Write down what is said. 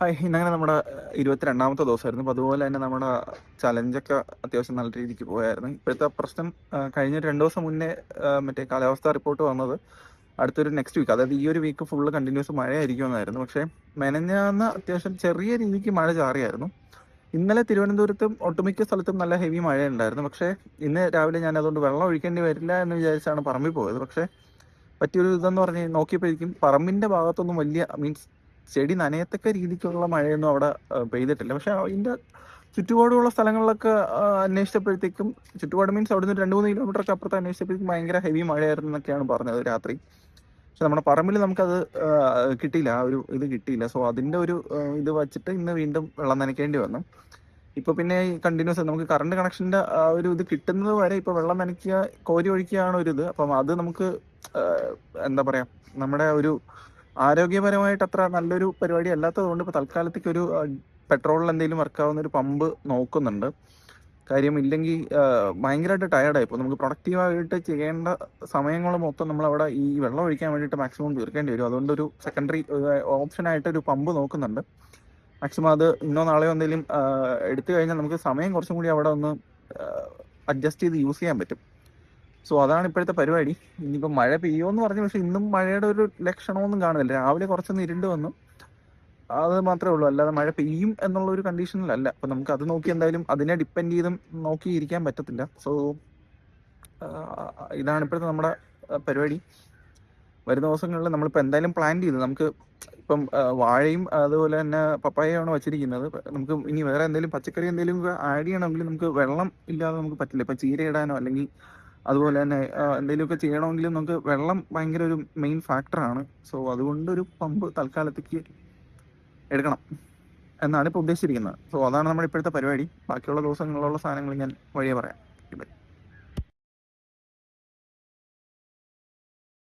ഇന്നങ്ങനെ നമ്മുടെ 22ാമത്തെ ദിവസമായിരുന്നു. അപ്പോൾ അതുപോലെ തന്നെ നമ്മുടെ ചലഞ്ചൊക്കെ അത്യാവശ്യം നല്ല രീതിക്ക് പോയായിരുന്നു. ഇപ്പോഴത്തെ പ്രശ്നം കഴിഞ്ഞ 2 ദിവസം മുന്നേ മറ്റേ കാലാവസ്ഥാ റിപ്പോർട്ട് വന്നത് അടുത്തൊരു നെക്സ്റ്റ് വീക്ക്, അതായത് ഈ ഒരു വീക്ക് ഫുള്ള് കണ്ടിന്യൂസ് മഴയായിരിക്കുമെന്നായിരുന്നു. പക്ഷേ മെനഞ്ഞാന്ന് അത്യാവശ്യം ചെറിയ രീതിക്ക് മഴ ചാറിയായിരുന്നു. ഇന്നലെ തിരുവനന്തപുരത്തും ഒട്ടുമിക്ക സ്ഥലത്തും നല്ല ഹെവി മഴയുണ്ടായിരുന്നു. പക്ഷേ ഇന്ന് രാവിലെ ഞാൻ അതുകൊണ്ട് വെള്ളം ഒഴിക്കേണ്ടി വരില്ല എന്ന് വിചാരിച്ചാണ് പറമ്പിൽ പോയത്. പക്ഷേ പറ്റിയൊരു ഇതെന്ന് പറഞ്ഞ് നോക്കിയപ്പോഴേക്കും പറമ്പിന്റെ ഭാഗത്തൊന്നും വലിയ മീൻസ് ചെടി നനയത്തക്ക രീതിക്കുള്ള മഴയൊന്നും അവിടെ പെയ്തിട്ടില്ല. പക്ഷെ അതിന്റെ ചുറ്റുപാടുള്ള സ്ഥലങ്ങളിലൊക്കെ അന്വേഷിച്ചപ്പോഴത്തേക്കും, ചുറ്റുപാട് മീൻസ് അവിടുന്ന് 2-3 കിലോമീറ്റർ അപ്പുറത്ത് അന്വേഷിച്ചപ്പോഴേക്കും ഭയങ്കര ഹെവി മഴയായിരുന്നു എന്നൊക്കെയാണ് പറഞ്ഞത് രാത്രി. പക്ഷെ നമ്മുടെ പറമ്പിൽ നമുക്കത് കിട്ടിയില്ല, ആ ഒരു ഇത് കിട്ടിയില്ല. സോ അതിന്റെ ഒരു ഇത് വച്ചിട്ട് ഇന്ന് വീണ്ടും വെള്ളം നനയ്ക്കേണ്ടി വന്നു. ഇപ്പൊ പിന്നെ ഈ കണ്ടിന്യൂസ് നമുക്ക് കറണ്ട് കണക്ഷന്റെ ആ ഒരു ഇത് കിട്ടുന്നത് വരെ ഇപ്പൊ വെള്ളം നനയ്ക്കുക, കോരി ഒഴിക്കുകയാണ് ഒരു ഇത്. അപ്പം അത് നമുക്ക് എന്താ പറയാ, നമ്മുടെ ഒരു ആരോഗ്യപരമായിട്ട് അത്ര നല്ലൊരു പരിപാടി അല്ലാത്തത് കൊണ്ട് ഇപ്പൊ തൽക്കാലത്തേക്ക് ഒരു പെട്രോളിൽ എന്തെങ്കിലും വർക്കാവുന്ന ഒരു പമ്പ് നോക്കുന്നുണ്ട്. കാര്യം ഇല്ലെങ്കിൽ ഭയങ്കരമായിട്ട് ടയർഡായി. ഇപ്പോൾ നമുക്ക് പ്രൊഡക്റ്റീവായിട്ട് ചെയ്യേണ്ട സമയങ്ങൾ മൊത്തം നമ്മൾ അവിടെ ഈ വെള്ളം ഒഴിക്കാൻ വേണ്ടിയിട്ട് മാക്സിമം തീർക്കേണ്ടി വരും. അതുകൊണ്ട് ഒരു സെക്കൻഡറി ഓപ്ഷനായിട്ട് ഒരു പമ്പ് നോക്കുന്നുണ്ട്. മാക്സിമം അത് ഇന്നോ നാളെയോ എന്തെങ്കിലും എടുത്തു കഴിഞ്ഞാൽ നമുക്ക് സമയം കുറച്ചും കൂടി അവിടെ ഒന്ന് അഡ്ജസ്റ്റ് ചെയ്ത് യൂസ് ചെയ്യാൻ പറ്റും. സോ അതാണ് ഇപ്പോഴത്തെ പരിപാടി. ഇനിയിപ്പോൾ മഴ പെയ്യുമെന്ന് പറഞ്ഞു, പക്ഷെ ഇന്നും മഴയുടെ ഒരു ലക്ഷണമൊന്നും കാണുന്നില്ല. രാവിലെ കുറച്ചൊന്ന് ഇരുണ്ട് വന്നു, അത് മാത്രമേ ഉള്ളൂ. അല്ലാതെ മഴ പെയ്യും എന്നുള്ള ഒരു കണ്ടീഷനിലല്ല. അപ്പൊ നമുക്ക് അത് നോക്കി എന്തായാലും അതിനെ ഡിപ്പെൻഡ് ചെയ്തും നോക്കി ഇരിക്കാൻ പറ്റത്തില്ല. സോ ഇതാണ് ഇപ്പോഴത്തെ നമ്മുടെ പരിപാടി. വരുന്ന ദിവസങ്ങളിൽ നമ്മളിപ്പോൾ എന്തായാലും പ്ലാൻ ചെയ്ത് നമുക്ക് ഇപ്പം വാഴയും അതുപോലെ തന്നെ പപ്പായയാണ് വച്ചിരിക്കുന്നത്. നമുക്ക് ഇനി വേറെ എന്തെങ്കിലും പച്ചക്കറി എന്തെങ്കിലും ആഡ് ചെയ്യണമെങ്കിൽ നമുക്ക് വെള്ളം ഇല്ലാതെ നമുക്ക് പറ്റില്ല. ഇപ്പം ചീര ഇടാനോ അല്ലെങ്കിൽ അതുപോലെ തന്നെ എന്തെങ്കിലുമൊക്കെ ചെയ്യണമെങ്കിലും നമുക്ക് വെള്ളം ഭയങ്കര ഒരു മെയിൻ ഫാക്ടറാണ്. സോ അതുകൊണ്ടൊരു പമ്പ് തൽക്കാലത്തേക്ക് എടുക്കണം എന്നാണ് ഇപ്പോൾ ഉദ്ദേശിച്ചിരിക്കുന്നത്. സോ അതാണ് നമ്മുടെ ഇപ്പോഴത്തെ പരിപാടി. ബാക്കിയുള്ള ദിവസങ്ങളിലുള്ള സാധനങ്ങൾ ഞാൻ വഴിയെ പറയാം.